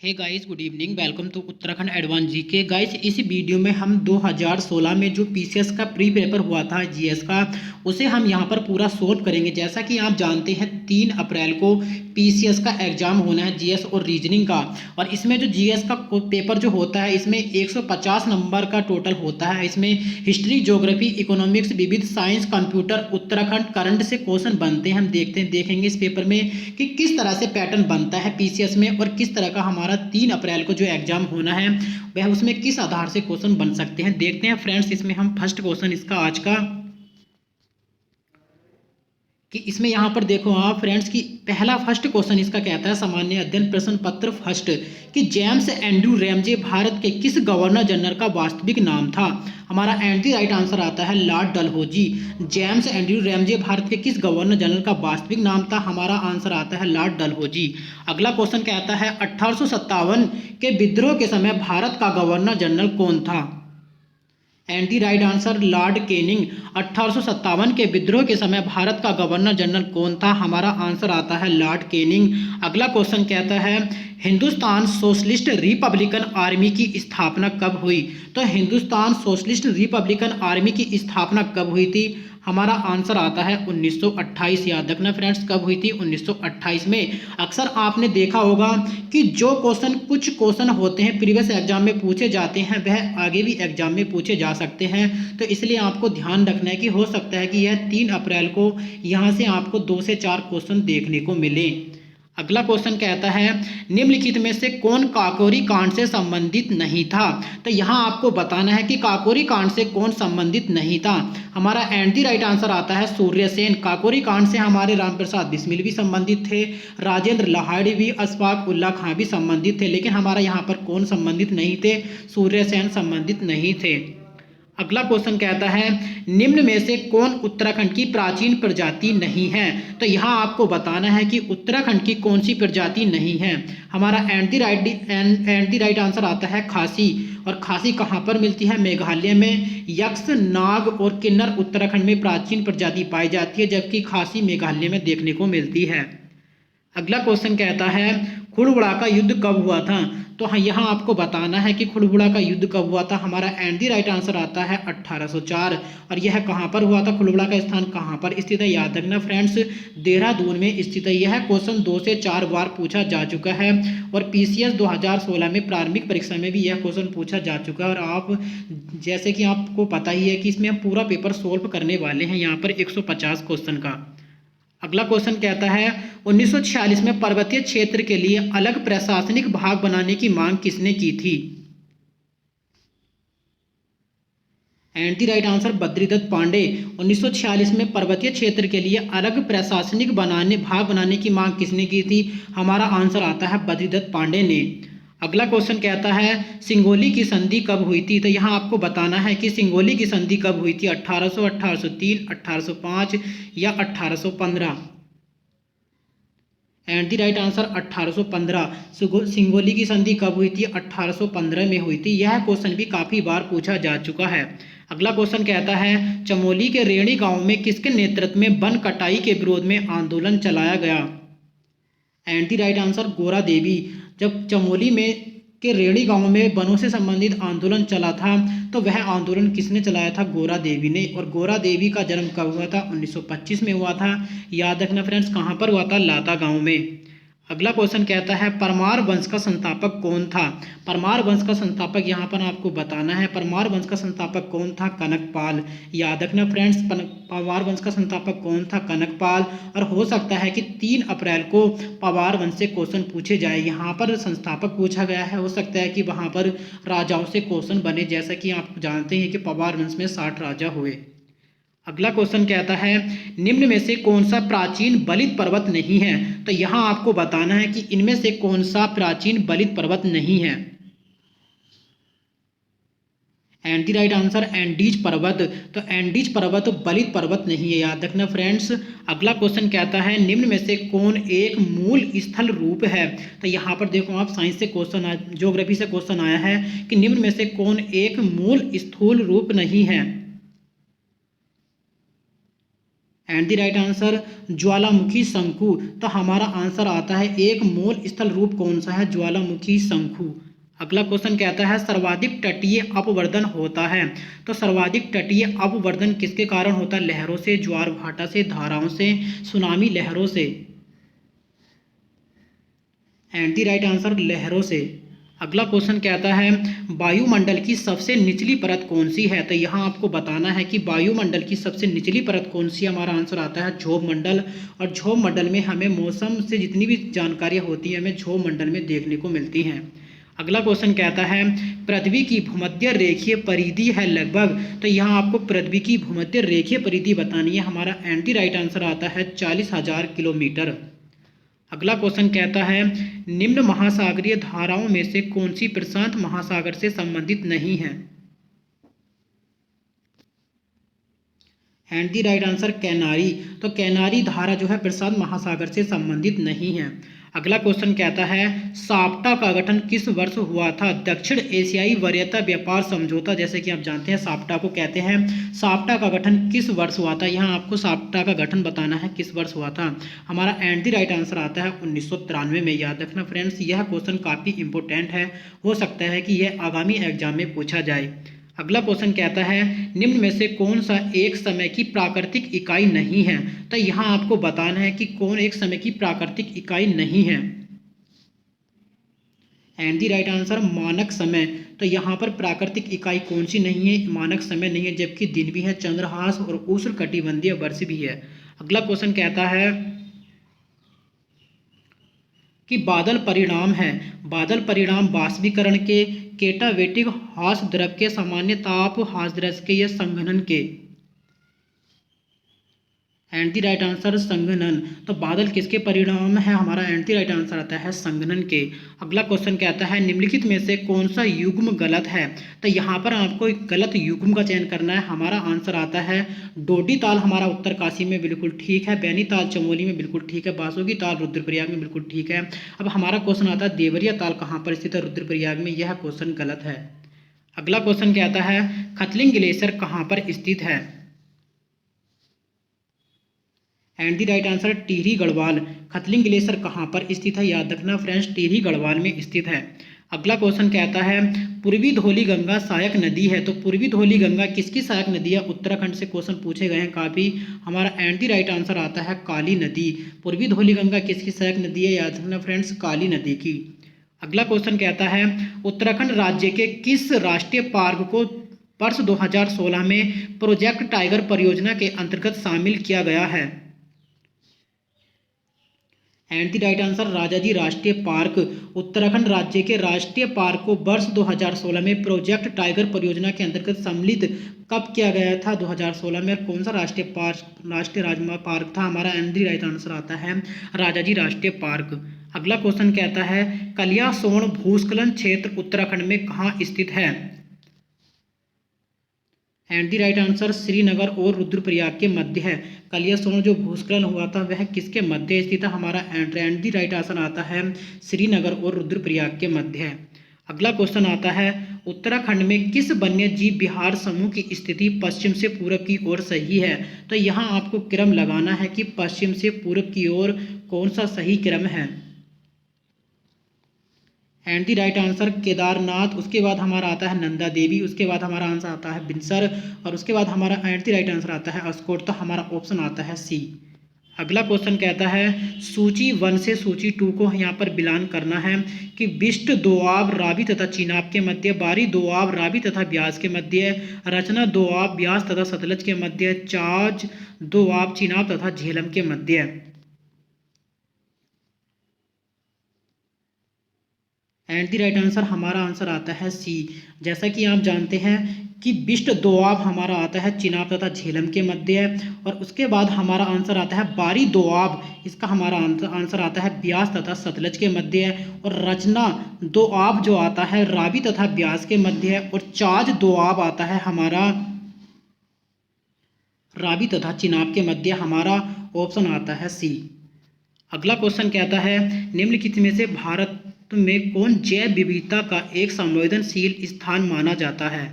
Hey guys, good evening. Welcome to Uttarakhand advance GK. Guys, इस video में हम 2016 में जो पीसीएस का प्री पेपर हुआ था जीएस का, उसे हम यहां पर पूरा सोल्व करेंगे। जैसा कि आप जानते हैं 3 अप्रैल को पीसीएस का एग्जाम होना है, जीएस और रीजनिंग का। और इसमें जो जीएस का पेपर जो होता है, इसमें 150 नंबर का टोटल होता है। इसमें हिस्ट्री, ज्योग्राफी, इकोनॉमिक्स, विविध, साइंस, कंप्यूटर, उत्तराखंड करंट से क्वेश्चन बनते हैं। हम देखेंगे इस पेपर में कि किस तरह से पैटर्न बनता है पीसीएस में, और किस तरह का हमारा 3 अप्रैल को जो एग्जाम होना है वह उसमें किस आधार से क्वेश्चन बन सकते हैं। देखते हैं फ्रेंड्स, इसमें हम फर्स्ट क्वेश्चन इसका आज का कि इसमें यहाँ पर देखो आप फ्रेंड्स कि पहला फर्स्ट क्वेश्चन इसका कहता है सामान्य अध्ययन प्रश्न पत्र फर्स्ट कि जेम्स एंड्रू रैमजे भारत के किस गवर्नर जनरल का वास्तविक नाम था। हमारा एंड द राइट आंसर आता है Lord Dalhousie. James Andrew Ramsay Bharat के किस गवर्नर जनरल का वास्तविक नाम था। हमारा आंसर आता है लॉर्ड डलहौजी। अगला क्वेश्चन कहता है 1857 के विद्रोह के समय भारत का गवर्नर जनरल कौन था। And the right answer Lord Canning. 1857 के विद्रोह के समय भारत का गवर्नर जनरल कौन था। हमारा आंसर आता है लॉर्ड केनिंग। अगला क्वेश्चन कहता है हिंदुस्तान सोशलिस्ट रिपब्लिकन आर्मी की स्थापना कब हुई। तो हिंदुस्तान सोशलिस्ट रिपब्लिकन आर्मी की स्थापना कब हुई थी। हमारा आंसर आता है 1928। याद रखना फ्रेंड्स, कब हुई थी, 1928 में। अक्सर आपने देखा होगा कि जो क्वेश्चन कुछ क्वेश्चन होते हैं प्रीवियस एग्जाम में पूछे जाते हैं वह आगे भी एग्जाम में पूछे जा सकते हैं। तो इसलिए आपको ध्यान रखना है कि हो सकता है कि यह 3 अप्रैल को यहाँ से आपको 2 से 4 क्वेश्चन देखने को मिले। अगला क्वेश्चन कहता है निम्नलिखित में से कौन काकोरी कांड से संबंधित नहीं था। तो यहाँ आपको बताना है कि काकोरी कांड से कौन संबंधित नहीं था। हमारा एंड द राइट आंसर आता है सूर्यसेन। काकोरी कांड से हमारे रामप्रसाद बिस्मिल भी संबंधित थे, राजेंद्र लाहिड़ी भी, अशफाक उल्ला खां भी संबंधित थे, लेकिन हमारा यहाँ पर कौन संबंधित नहीं थे, सूर्यसेन संबंधित नहीं थे। अगला क्वेश्चन कहता है निम्न में से कौन उत्तराखंड की प्राचीन प्रजाति नहीं है। तो यहाँ आपको बताना है कि उत्तराखंड की कौन सी प्रजाति नहीं है। हमारा एंड द राइट आंसर आता है खासी। और खासी कहाँ पर मिलती है, मेघालय में। यक्ष, नाग और किन्नर उत्तराखंड में प्राचीन प्रजाति पाई जाती है, जबकि खासी मेघालय में देखने को मिलती है। अगला क्वेश्चन कहता है खुड़बुड़ा का युद्ध कब हुआ था। तो हाँ, यहाँ आपको बताना है कि खुड़बुड़ा का युद्ध कब हुआ था। हमारा एंड द राइट आंसर आता है 1804। और यह कहाँ पर हुआ था, खुड़बुड़ा का स्थान कहाँ पर स्थित है। याद रखना फ्रेंड्स, देहरादून में स्थित है। यह क्वेश्चन 2 से 4 बार पूछा जा चुका है, और पीसीएस 2016 में प्रारंभिक परीक्षा में भी यह क्वेश्चन पूछा जा चुका है। और आप जैसे कि आपको पता ही है कि इसमें हम पूरा पेपर सोल्व करने वाले हैं यहाँ पर 150 क्वेश्चन का। अगला क्वेश्चन कहता है 1946 में पर्वतीय क्षेत्र के लिए अलग प्रशासनिक भाग बनाने की मांग किसने की थी। And the right answer Badridatt Pande. 1946 में पर्वतीय क्षेत्र के लिए अलग प्रशासनिक भाग बनाने की मांग किसने की थी। हमारा आंसर आता है बद्रीदत्त पांडे ने। अगला क्वेश्चन कहता है सिंगोली की संधि कब हुई थी। तो यहाँ आपको बताना है कि सिंगोली की संधि कब हुई थी, 1800, 1803, 1805 या 1815। And the right answer 1815। Singoli की संधि कब हुई थी, 1815 में हुई थी। यह क्वेश्चन भी काफ़ी बार पूछा जा चुका है। अगला क्वेश्चन कहता है चमोली के रेणी गांव में किसके नेतृत्व में वन कटाई के विरोध में आंदोलन चलाया गया। एंड द राइट आंसर गोरा देवी। जब चमोली में के रेणी गांव में वनों से संबंधित आंदोलन चला था, तो वह आंदोलन किसने चलाया था, गोरा देवी ने। और गोरा देवी का जन्म कब हुआ था, 1925 में हुआ था। याद रखना फ्रेंड्स, कहाँ पर हुआ था, लाता गांव में। अगला क्वेश्चन कहता है परमार वंश का संस्थापक कौन था। परमार वंश का संस्थापक यहाँ पर आपको बताना है। परमार वंश का संस्थापक कौन था, कनकपाल। याद रखना फ्रेंड्स, पवार वंश का संस्थापक कौन था, कनकपाल। और हो सकता है कि 3 अप्रैल को पवार वंश से क्वेश्चन पूछे जाए। यहाँ पर संस्थापक पूछा गया है, हो सकता है कि वहाँ पर राजाओं से क्वेश्चन बने, जैसा कि आप जानते हैं कि पवार वंश में 60 राजा हुए। अगला क्वेश्चन कहता है निम्न में से कौन सा प्राचीन बलित पर्वत नहीं है। तो यहाँ आपको बताना है कि इनमें से कौन सा प्राचीन बलित पर्वत नहीं है। And the right answer Andes पर्वत। तो एंडीज पर्वत बलित पर्वत नहीं है, याद रखना फ्रेंड्स। अगला क्वेश्चन कहता है निम्न में से कौन एक मूल स्थल रूप है। तो यहाँ पर देखो आप, साइंस से क्वेश्चन, ज्योग्राफी से क्वेश्चन आया है कि निम्न में से कौन एक मूल स्थूल रूप नहीं है। एंड द राइट आंसर ज्वालामुखी शंकु। तो हमारा आंसर आता है एक मूल स्थल रूप कौन सा है, ज्वालामुखी शंकु। अगला क्वेश्चन कहता है सर्वाधिक तटीय अपवर्दन होता है। तो सर्वाधिक तटीय अपवर्दन किसके कारण होता है, लहरों से, ज्वार भाटा से, धाराओं से, सुनामी लहरों से। एंड द राइट आंसर लहरों से। अगला क्वेश्चन कहता है वायुमंडल की सबसे निचली परत कौन सी है। तो यहाँ आपको बताना है कि वायुमंडल की सबसे निचली परत कौन सी है। हमारा आंसर आता है क्षोभ मंडल। और क्षोभ मंडल में हमें मौसम से जितनी भी जानकारियाँ होती हैं हमें क्षोभ मंडल में देखने को मिलती हैं। अगला क्वेश्चन कहता है पृथ्वी की भूमध्य रेखीय परिधि है लगभग। तो यहाँ आपको पृथ्वी की भूमध्य रेखीय परिधि बतानी है। हमारा एंड द राइट आंसर आता है 40,000 किलोमीटर। अगला क्वेश्चन कहता है निम्न महासागरीय धाराओं में से कौन सी प्रशांत महासागर से संबंधित नहीं है। And the right answer Canary. तो कैनारी धारा जो है प्रशांत महासागर से संबंधित नहीं है। अगला क्वेश्चन कहता है साप्टा का गठन किस वर्ष हुआ था। दक्षिण एशियाई वरीयता व्यापार समझौता, जैसे कि आप जानते हैं साप्टा को कहते हैं। साप्टा का गठन किस वर्ष हुआ था, यहाँ आपको साप्टा का गठन बताना है किस वर्ष हुआ था। हमारा एंड द राइट आंसर आता है 1993 में। याद रखना फ्रेंड्स, यह क्वेश्चन काफ़ी इंपॉर्टेंट है, हो सकता है कि यह आगामी एग्जाम में पूछा जाए। अगला क्वेश्चन कहता है निम्न में से कौन सा एक समय की प्राकृतिक इकाई नहीं है। तो यहाँ आपको बताना है कि कौन एक समय की प्राकृतिक इकाई नहीं है। एंड द राइट आंसर मानक समय। तो यहाँ पर प्राकृतिक इकाई कौन सी नहीं है, मानक समय नहीं है, जबकि दिन भी है, चंद्रहास और उष्णकटिबंधीय वर्ष भी है। अगला क्वेश्चन कहता है कि बादल परिणाम है। बादल परिणाम बाष्पीकरण के, केटावेटिक हास द्रव के, सामान्य ताप हास द्रव के या संघनन के। एंड द राइट आंसर संघनन। तो बादल किसके परिणाम है, हमारा एंड द राइट आंसर आता है संघनन के। अगला क्वेश्चन कहता है निम्नलिखित में से कौन सा युग्म गलत है। तो यहाँ पर आपको एक गलत युग्म का चयन करना है। हमारा आंसर आता है डोडी ताल हमारा उत्तरकाशी में बिल्कुल ठीक है, बैनी ताल चमोली में बिल्कुल ठीक है, बासुकी ताल रुद्रप्रयाग में बिल्कुल ठीक है। अब हमारा क्वेश्चन आता है देवरिया ताल कहाँ पर स्थित है, रुद्रप्रयाग में। यह क्वेश्चन गलत है। अगला क्वेश्चन कहता है खतलिंग ग्लेशियर कहाँ पर स्थित है। And the right answer Tehri Garhwal. Khatling glacier कहाँ पर स्थित है, याद रखना फ्रेंड्स, टिहरी गढ़वाल में स्थित है। अगला क्वेश्चन कहता है पूर्वी धौली गंगा सहायक नदी है। तो पूर्वी धौली गंगा किसकी सहायक नदी है, उत्तराखंड से क्वेश्चन पूछे गए हैं काफ़ी। हमारा एंड द राइट आंसर आता है काली नदी। पूर्वी धौली गंगा किसकी सहायक नदी है, याद रखना फ्रेंड्स, काली नदी की। अगला क्वेश्चन कहता है उत्तराखंड राज्य के किस राष्ट्रीय पार्क को वर्ष 2016 में प्रोजेक्ट टाइगर परियोजना के अंतर्गत शामिल किया गया है। And the right answer Rajaji राष्ट्रीय पार्क। उत्तराखंड राज्य के राष्ट्रीय पार्क को वर्ष 2016 में प्रोजेक्ट टाइगर परियोजना के अंतर्गत सम्मिलित कब किया गया था, 2016 में। कौन सा राष्ट्रीय पार्क, राष्ट्रीय राजमार्ग पार्क था, हमारा एंड द राइट आंसर आता है राजाजी राष्ट्रीय पार्क। अगला क्वेश्चन कहता है कलियासोन भूस्खलन क्षेत्र उत्तराखंड में कहाँ स्थित है। And the right answer Srinagar और रुद्रप्रयाग के मध्य है। कलियासोन जो भूस्खलन हुआ था वह किसके मध्य स्थित है, हमारा एंड द राइट आंसर आता है श्रीनगर और रुद्रप्रयाग के मध्य है। अगला क्वेश्चन आता है उत्तराखंड में किस वन्य जीव विहार समूह की स्थिति पश्चिम से पूरब की ओर सही है। तो यहाँ आपको क्रम लगाना है कि पश्चिम से पूरब की ओर कौन सा सही क्रम है। And the right answer Kedarnath, उसके बाद हमारा आता है नंदा देवी, उसके बाद हमारा आंसर आता है बिनसर, और उसके बाद हमारा एंड द राइट आंसर आता है अस्कोट। तो हमारा ऑप्शन आता है सी। अगला क्वेश्चन कहता है सूची 1 से सूची 2 को यहाँ पर बिलान करना है कि बिष्ट दोआब रावी तथा चीनाब के मध्य, बारी दोआब रावी तथा ब्यास के मध्य, रचना दोआब ब्यास तथा सतलज के मध्य, चाज दोआब चीनाब तथा झेलम के मध्य। एंड द राइट आंसर हमारा आंसर आता है सी। जैसा कि आप जानते हैं कि बिष्ट दोआब हमारा आता है चिनाब तथा झेलम के मध्य है, और उसके बाद हमारा आंसर आता है बारी दोआब, इसका हमारा आंसर आता है ब्यास तथा सतलज के मध्य है, और रचना दोआब जो आता है रावी तथा ब्यास के मध्य है, और चाज दोआब आता है हमारा रावी तथा चिनाब के मध्य। हमारा ऑप्शन आता है सी। अगला क्वेश्चन कहता है निम्नलिखित में से भारत में कौन जैव विविधता का एक संवेदनशील स्थान माना जाता है।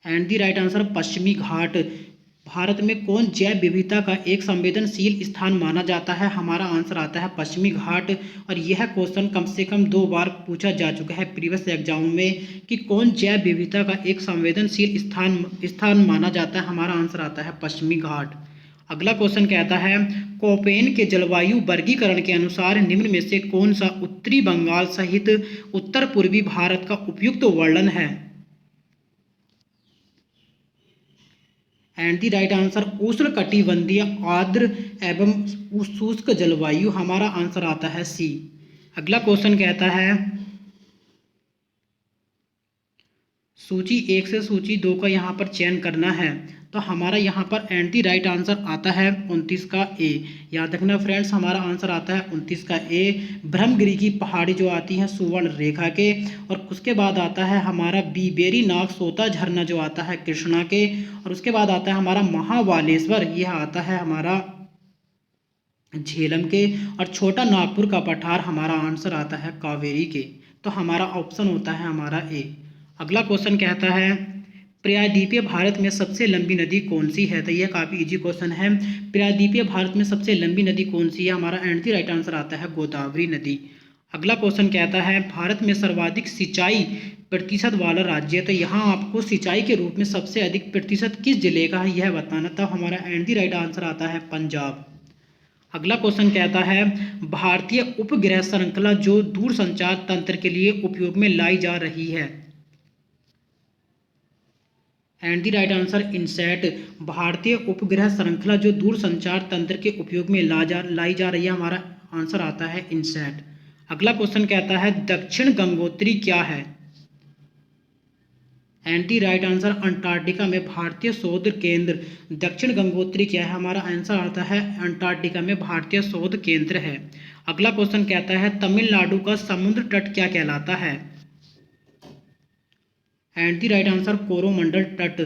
एंड द राइट आंसर पश्चिमी घाट। भारत में कौन जैव विविधता का एक संवेदनशील स्थान माना जाता है? हमारा आंसर आता है पश्चिमी घाट। और यह क्वेश्चन कम से कम 2 बार पूछा जा चुका है प्रीवियस एग्जाम में कि कौन जैव विविधता का एक संवेदनशील स्थान माना जाता है? हमारा आंसर आता है पश्चिमी घाट। अगला क्वेश्चन कहता है कोपेन के जलवायु वर्गीकरण के अनुसार निम्न में से कौन सा उत्तरी बंगाल सहित उत्तर पूर्वी भारत का उपयुक्त वर्णन है? एंड द राइट आंसर उष्णकटिबंधीय आर्द्र एवं शुष्क जलवायु। हमारा आंसर आता है सी। अगला क्वेश्चन कहता है सूची 1 से सूची 2 का यहाँ पर चयन करना है। तो हमारा यहाँ पर एंड द राइट आंसर आता है 29 का ए। याद रखना फ्रेंड्स, हमारा आंसर आता है 29 का ए। ब्रह्मगिरी की पहाड़ी जो आती है सुवर्ण रेखा के, और उसके बाद आता है हमारा बी बेरीनाग सोता झरना जो आता है कृष्णा के, और उसके बाद आता है हमारा महाबालेश्वर, यह आता है हमारा झेलम के, और छोटा नागपुर का पठार हमारा आंसर आता है कावेरी के। तो हमारा ऑप्शन होता है हमारा ए। अगला क्वेश्चन कहता है प्रायद्वीपीय भारत में सबसे लंबी नदी कौन सी है? तो यह काफ़ी इजी क्वेश्चन है। प्रायद्वीपीय भारत में सबसे लंबी नदी कौन सी है? हमारा एंड द राइट आंसर आता है गोदावरी नदी। अगला क्वेश्चन कहता है भारत में सर्वाधिक सिंचाई प्रतिशत वाला राज्य। तो यहाँ आपको सिंचाई के रूप में सबसे अधिक प्रतिशत किस जिले का है यह बताना था। हमारा एंड द राइट आंसर आता है पंजाब। अगला क्वेश्चन कहता है भारतीय उपग्रह श्रृंखला जो दूरसंचार तंत्र के लिए उपयोग में लाई जा रही है। And the right answer INSAT. भारतीय उपग्रह श्रृंखला जो दूरसंचार तंत्र के उपयोग में लाई जा रही है, हमारा आंसर आता है इनसैट। अगला क्वेश्चन कहता है दक्षिण गंगोत्री क्या है? And the right answer Antarctica में भारतीय शोध केंद्र। दक्षिण गंगोत्री क्या है? हमारा आंसर आता है अंटार्कटिका में भारतीय शोध केंद्र है। अगला क्वेश्चन कहता है तमिलनाडु का समुद्र तट क्या कहलाता है? And the right answer Coromandel तट।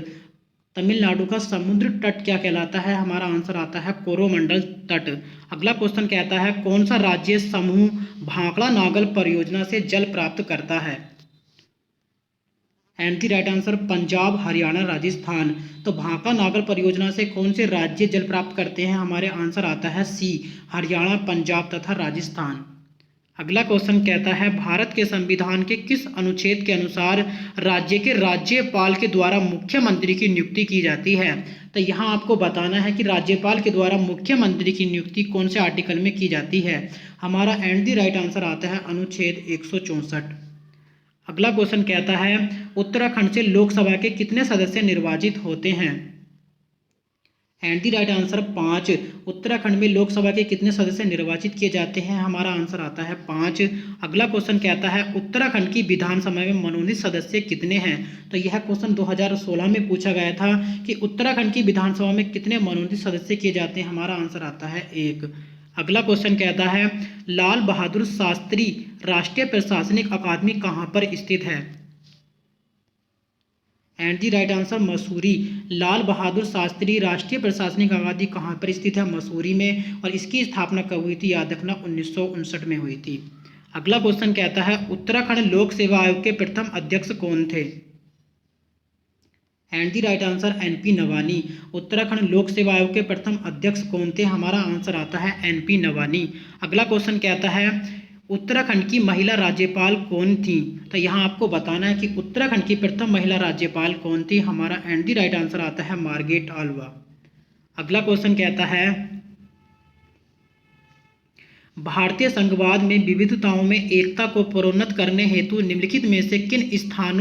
तमिलनाडु का समुद्र तट क्या कहलाता है? हमारा आंसर आता है कोरोमंडल तट। अगला क्वेश्चन कहता है कौन सा राज्य समूह भाखड़ा नागल परियोजना से जल प्राप्त करता है? And the right answer Punjab Haryana Rajasthan. तो भाखड़ा नागल परियोजना से कौन से राज्य जल प्राप्त करते हैं? हमारे आंसर आता है सी हरियाणा, पंजाब तथा राजस्थान। अगला क्वेश्चन कहता है भारत के संविधान के किस अनुच्छेद के अनुसार राज्य के राज्यपाल के द्वारा मुख्यमंत्री की नियुक्ति की जाती है? तो यहाँ आपको बताना है कि राज्यपाल के द्वारा मुख्यमंत्री की नियुक्ति कौन से आर्टिकल में की जाती है। हमारा एंड द राइट आंसर आता है अनुच्छेद 164। अगला क्वेश्चन कहता है उत्तराखंड से लोकसभा के कितने सदस्य निर्वाचित होते हैं? And the right answer 5। Uttarakhand में लोकसभा के कितने सदस्य निर्वाचित किए जाते हैं? हमारा आंसर आता है 5। अगला क्वेश्चन कहता है उत्तराखंड की विधानसभा में मनोनीत सदस्य कितने हैं? तो यह क्वेश्चन 2016 में पूछा गया था कि उत्तराखंड की विधानसभा में कितने मनोनीत सदस्य किए जाते हैं। हमारा आंसर आता है 1। अगला क्वेश्चन कहता है लाल बहादुर शास्त्री राष्ट्रीय प्रशासनिक अकादमी कहाँ पर स्थित है? And the right answer Mussoorie. Lal Bahadur Shastri Rashtriya Prashasnik अकादमी कहाँ पर स्थित है? मसूरी में। और इसकी स्थापना कब हुई थी? याद रखना 1959 में हुई थी। अगला क्वेश्चन कहता है उत्तराखंड लोक सेवा आयोग के प्रथम अध्यक्ष कौन थे? And the right answer NP Nawani. Uttarakhand लोक सेवा आयोग के प्रथम अध्यक्ष कौन थे? हमारा आंसर आता है एनपी नवानी। अगला क्वेश्चन कहता है उत्तराखंड की महिला राज्यपाल कौन थी? तो यहाँ आपको बताना है कि उत्तराखंड की प्रथम महिला राज्यपाल कौन थी। हमारा एंड द राइट आंसर आता है मार्गरेट आल्वा। अगला क्वेश्चन कहता है भारतीय संघवाद में विविधताओं में एकता को प्रोन्नत करने हेतु निम्नलिखित में से किन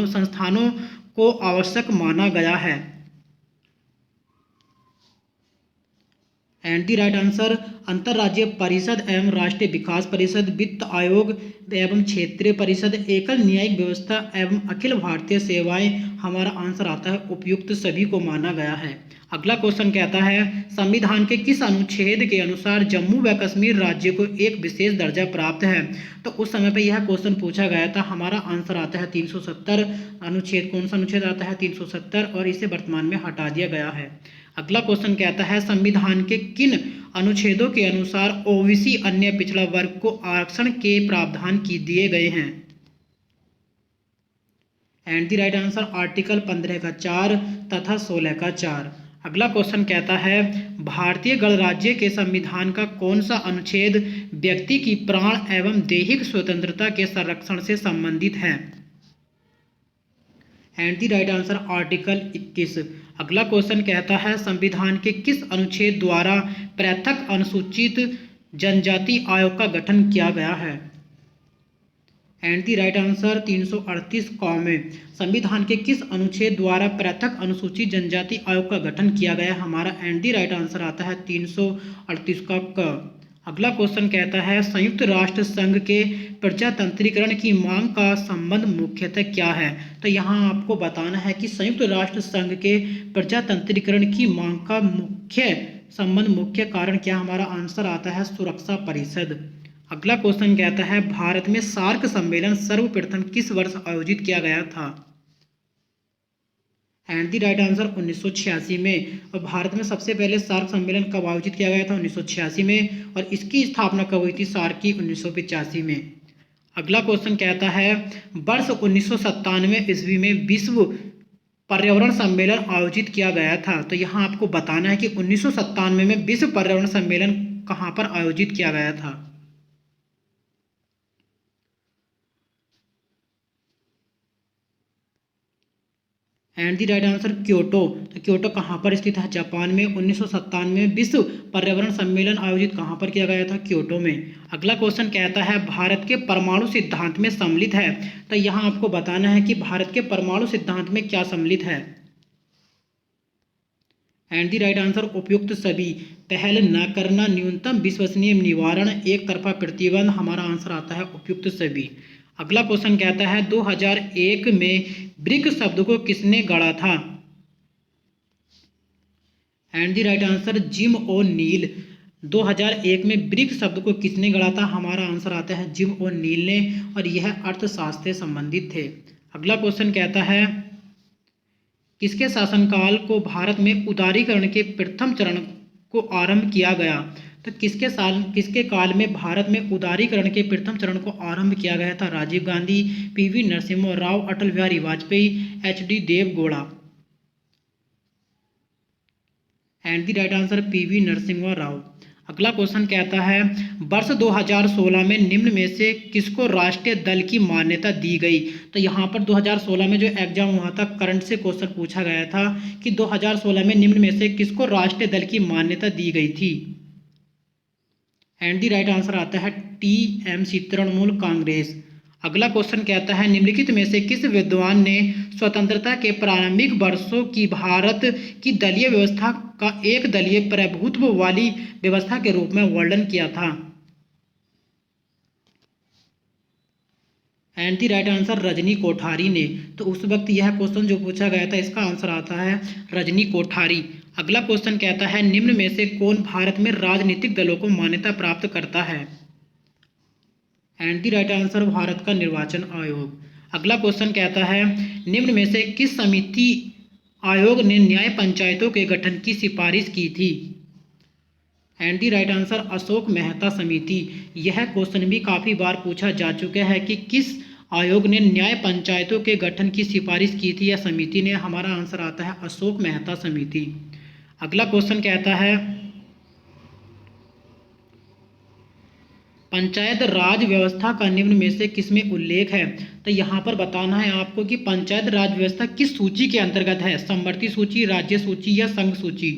संस्थानों को आवश्यक माना गया है? एंड द राइट आंसर अंतर्राज्यीय परिषद एवं राष्ट्रीय विकास परिषद, वित्त आयोग एवं क्षेत्रीय परिषद, एकल न्यायिक व्यवस्था एवं अखिल भारतीय सेवाएं। हमारा आंसर आता है उपयुक्त सभी को माना गया है। अगला क्वेश्चन कहता है संविधान के किस अनुच्छेद के अनुसार जम्मू व कश्मीर राज्य को एक विशेष दर्जा प्राप्त है? तो उस समय पे यह क्वेश्चन पूछा गया था। हमारा आंसर आता है 370 अनुच्छेद। कौन सा अनुच्छेद आता है? 370, और इसे वर्तमान में हटा दिया गया है। अगला क्वेश्चन कहता है संविधान के किन अनुच्छेदों के अनुसार ओबीसी अन्य पिछड़ा वर्ग को आरक्षण के प्रावधान की दिए गए हैं? And the right answer article 15 का 4 तथा 16 का 4। अगला क्वेश्चन कहता है भारतीय गणराज्य के संविधान का कौन सा अनुच्छेद व्यक्ति की प्राण एवं दैहिक स्वतंत्रता के संरक्षण से संबंधित है? And the right answer article 21। अगला क्वेश्चन कहता है संविधान के किस अनुच्छेद द्वारा पृथक अनुसूचित जनजाति आयोग का गठन किया गया है? एंड द राइट आंसर 338 में संविधान के किस अनुच्छेद द्वारा पृथक अनुसूचित जनजाति आयोग का गठन किया गया? हमारा एंड द राइट आंसर आता है 338 का क। अगला क्वेश्चन कहता है संयुक्त राष्ट्र संघ के प्रजातंत्रीकरण की मांग का संबंध मुख्यतः क्या है? तो यहाँ आपको बताना है कि संयुक्त राष्ट्र संघ के प्रजातंत्रीकरण की मांग का मुख्य कारण क्या? हमारा आंसर आता है सुरक्षा परिषद। अगला क्वेश्चन कहता है भारत में सार्क सम्मेलन सर्वप्रथम किस वर्ष आयोजित किया गया था? एंड द राइट आंसर 1986 में। और भारत में सबसे पहले सार्क सम्मेलन कब आयोजित किया गया था? 1986 में। और इसकी स्थापना कब हुई थी सार्क की? 1985 में। अगला क्वेश्चन कहता है वर्ष 1997 ईस्वी में विश्व पर्यावरण सम्मेलन आयोजित किया गया था। तो यहाँ आपको बताना है कि 1997 में विश्व पर्यावरण सम्मेलन कहाँ पर आयोजित किया गया था? And the right answer Kyoto. तो क्योटो कहाँ पर स्थित है? जापान में। 1997 में विश्व पर्यावरण सम्मेलन आयोजित कहाँ पर किया गया था? क्योटो में। अगला क्वेश्चन कहता है भारत के परमाणु सिद्धांत में सम्मिलित है। तो यहाँ आपको बताना है कि भारत के परमाणु सिद्धांत में क्या सम्मिलित है? एंड द राइट आंसर उपयुक्त सभी, पहल न करना, न्यूनतम विश्वसनीय निवारण, एक तरफा प्रतिबंध। हमारा आंसर आता है उपयुक्त सभी। अगला क्वेश्चन कहता है 2001 में ब्रिक शब्द को किसने गढ़ा था? And the right answer Jim O'Neill. 2001 में ब्रिक शब्द को किसने गढ़ा था? हमारा आंसर आता है जिम ओ नील ने, और यह अर्थशास्त्र से संबंधित थे। अगला क्वेश्चन कहता है किसके शासनकाल को भारत में उदारीकरण के प्रथम चरण को आरंभ किया गया? तो किसके काल में भारत में उदारीकरण के प्रथम चरण को आरंभ किया गया था? Rajiv Gandhi, PV Narasimha Rao, Atal Bihari Vajpayee, HD Deve Gowda. And the right answer PV Narasimha Rao. अगला क्वेश्चन कहता है वर्ष 2016 में निम्न में से किसको राष्ट्रीय दल की मान्यता दी गई? तो यहाँ पर 2016 में जो एग्जाम हुआ था करंट से क्वेश्चन पूछा गया था कि 2016 में निम्न में से किसको राष्ट्रीय दल की मान्यता दी गई थी? एंड द राइट आंसर आता है टीएमसी, तृणमूल कांग्रेस। अगला क्वेश्चन कहता है निम्नलिखित में से किस विद्वान ने स्वतंत्रता के प्रारंभिक वर्षों की भारत की दलीय व्यवस्था का एक दलीय प्रभुत्व वाली व्यवस्था के रूप में वर्णन किया था? And the right answer Rajni Kothari ने। तो उस वक्त यह क्वेश्चन जो पूछा गया था इसका आंसर आता है रजनी कोठारी। अगला क्वेश्चन कहता है निम्न में से कौन भारत में राजनीतिक दलों को मान्यता प्राप्त करता है? And the right answer Bharat का निर्वाचन आयोग। अगला क्वेश्चन कहता है निम्न में से किस समिति आयोग ने न्याय पंचायतों के गठन की सिफारिश की थी? And the right answer Ashok Mehta समिति। यह क्वेश्चन भी काफ़ी बार पूछा जा चुका है कि किस आयोग ने न्याय पंचायतों के गठन की सिफारिश की थी या समिति ने? हमारा आंसर आता है अशोक मेहता समिति। अगला क्वेश्चन कहता है पंचायत राज व्यवस्था का निम्न में से किसमें उल्लेख है? तो यहाँ पर बताना है आपको कि पंचायत राज व्यवस्था किस सूची के अंतर्गत है? समवर्ती सूची, राज्य सूची या संघ सूची?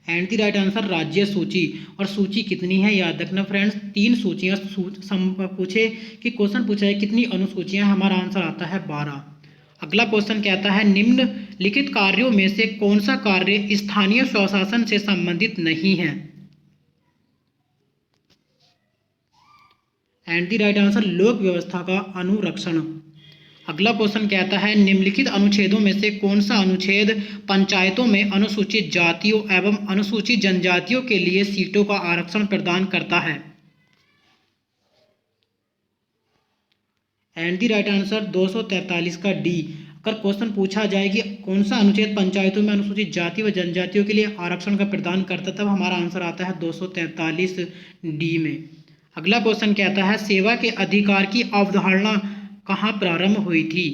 एंड द राइट आंसर राज्य सूची। और सूची कितनी है याद रखना फ्रेंड्स, 3 सूचियाँ पूछे कि क्वेश्चन पूछा है कितनी अनुसूचियाँ? हमारा आंसर आता है 12। अगला क्वेश्चन कहता है निम्नलिखित कार्यों में से कौन सा कार्य स्थानीय स्वशासन से संबंधित नहीं है? एंड द राइट आंसर लोक व्यवस्था का अनुरक्षण। अगला क्वेश्चन कहता है निम्नलिखित अनुच्छेदों में से कौन सा अनुच्छेद पंचायतों में अनुसूचित जातियों एवं अनुसूचित जनजातियों के लिए सीटों का आरक्षण प्रदान करता है? एंड द राइट आंसर 243 का डी। अगर क्वेश्चन पूछा जाए कि कौन सा अनुच्छेद पंचायतों में अनुसूचित जाति व जनजातियों के लिए आरक्षण का प्रदान करता, तब हमारा आंसर आता है 243 डी में। अगला क्वेश्चन कहता है सेवा के अधिकार की अवधारणा कहाँ प्रारंभ हुई थी?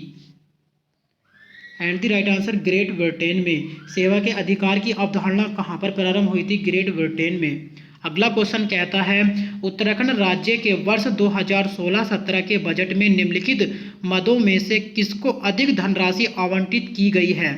And the right answer great Britain में। सेवा के अधिकार की अवधारणा कहाँ पर प्रारंभ हुई थी? ग्रेट ब्रिटेन में। अगला क्वेश्चन कहता है उत्तराखंड राज्य के वर्ष 2016-17 के बजट में निम्नलिखित मदों में से किसको अधिक धनराशि आवंटित की गई है?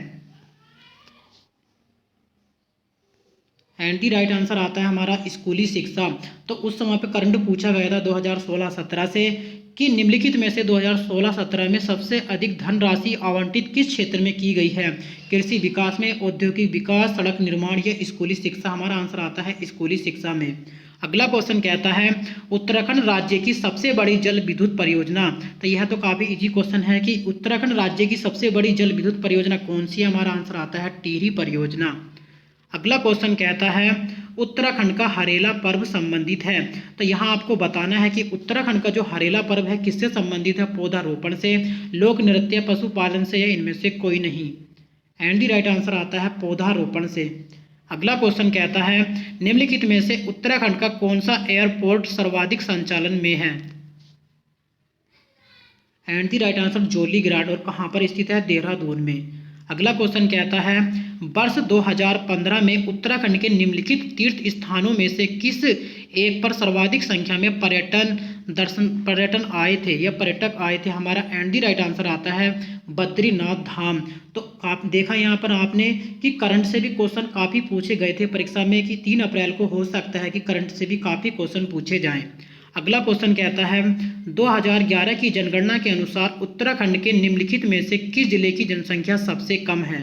एंड दी राइट आंसर आता है हमारा स्कूली शिक्षा। तो उस समय पे करंट पूछा गया था 2016-17 से कि निम्नलिखित में से 2016-17 में सबसे अधिक धनराशि आवंटित किस क्षेत्र में की गई है? कृषि विकास में, औद्योगिक विकास, सड़क निर्माण या स्कूली शिक्षा? हमारा आंसर आता है स्कूली शिक्षा में। अगला क्वेश्चन कहता है उत्तराखंड राज्य की सबसे बड़ी जल विद्युत परियोजना। तो यह तो काफ़ी इजी क्वेश्चन है कि उत्तराखंड राज्य की सबसे बड़ी जल विद्युत परियोजना कौन सी है? हमारा आंसर आता है टिहरी परियोजना। अगला क्वेश्चन कहता है उत्तराखंड का हरेला पर्व संबंधित है। तो यहाँ आपको बताना है कि उत्तराखंड का जो हरेला पर्व है किससे संबंधित है? पौधारोपण से, लोक नृत्य, पशुपालन से या इनमें से कोई नहीं? एंड द राइट आंसर आता है पौधारोपण से। अगला क्वेश्चन कहता है निम्नलिखित में से उत्तराखंड का कौन सा एयरपोर्ट सर्वाधिक संचालन में है? And the right answer Jolly Grant. और कहाँ पर स्थित है? देहरादून में। अगला क्वेश्चन कहता है वर्ष 2015 में उत्तराखंड के निम्नलिखित तीर्थ स्थानों में से किस एक पर सर्वाधिक संख्या में पर्यटन आए थे या पर्यटक आए थे? हमारा एंड दी राइट आंसर आता है बद्रीनाथ धाम। तो आप देखा यहाँ पर आपने कि करंट से भी क्वेश्चन काफ़ी पूछे गए थे परीक्षा में कि 3 अप्रैल को हो सकता है कि करंट से भी काफ़ी क्वेश्चन पूछे जाएं। अगला क्वेश्चन कहता है 2011 की जनगणना के अनुसार उत्तराखंड के निम्नलिखित में से किस जिले की जनसंख्या सबसे कम है?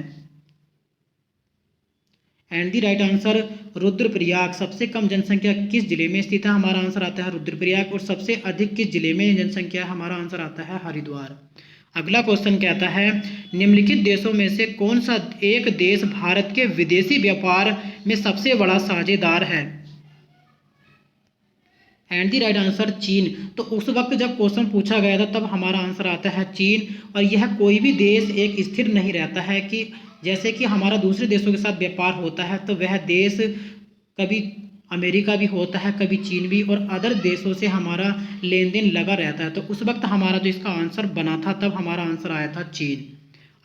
And the right answer Rudraprayag. सबसे कम जनसंख्या किस जिले में स्थित है? हमारा आंसर आता है रुद्रप्रयाग। और सबसे अधिक किस जिले में जनसंख्या है? हमारा आंसर आता है हरिद्वार। अगला क्वेश्चन कहता है निम्नलिखित देशों में से कौन सा एक देश भारत के विदेशी व्यापार में सबसे बड़ा साझेदार है? एंड दी राइट आंसर चीन। तो उस वक्त जब क्वेश्चन पूछा गया था तब हमारा आंसर आता है चीन। और यह कोई भी देश एक स्थिर नहीं रहता है कि जैसे कि हमारा दूसरे देशों के साथ व्यापार होता है तो वह देश कभी अमेरिका भी होता है, कभी चीन भी, और अदर देशों से हमारा लेन देन लगा रहता है। तो उस वक्त हमारा जो इसका आंसर बना था तब हमारा आंसर आया था चीन।